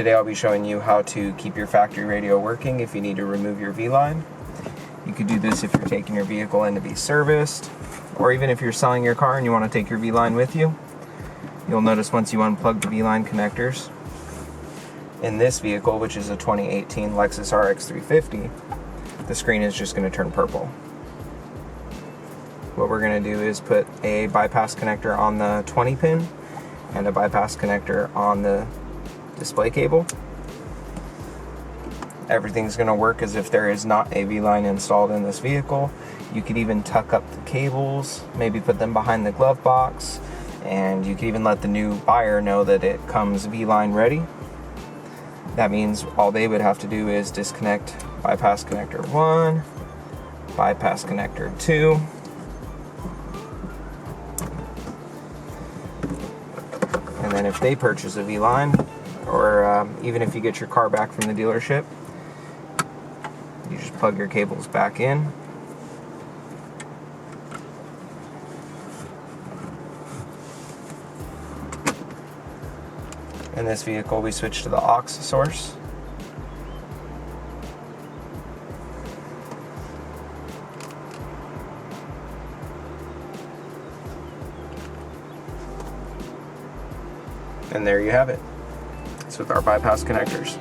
Today I'll be showing you how to keep your factory radio working if you need to remove your VLine. You could do this if you're taking your vehicle in to be serviced, or even if you're selling your car and you want to take your VLine with you. You'll notice once you unplug the VLine connectors, in this vehicle, which is a 2018 Lexus RX 350, the screen is just going to turn purple. What we're going to do is put a bypass connector on the 20 pin and a bypass connector on the display cable. Everything's going to work as if there is not a VLine installed in this vehicle. You could even tuck up the cables, maybe put them behind the glove box, and you could even let the new buyer know that it comes VLine ready. That means all they would have to do is disconnect bypass connector 1, bypass connector 2, and then if they purchase a VLine, or even if you get your car back from the dealership, you just plug your cables back in. In this vehicle, we switch to the aux source. And there you have it. It's with our bypass connectors.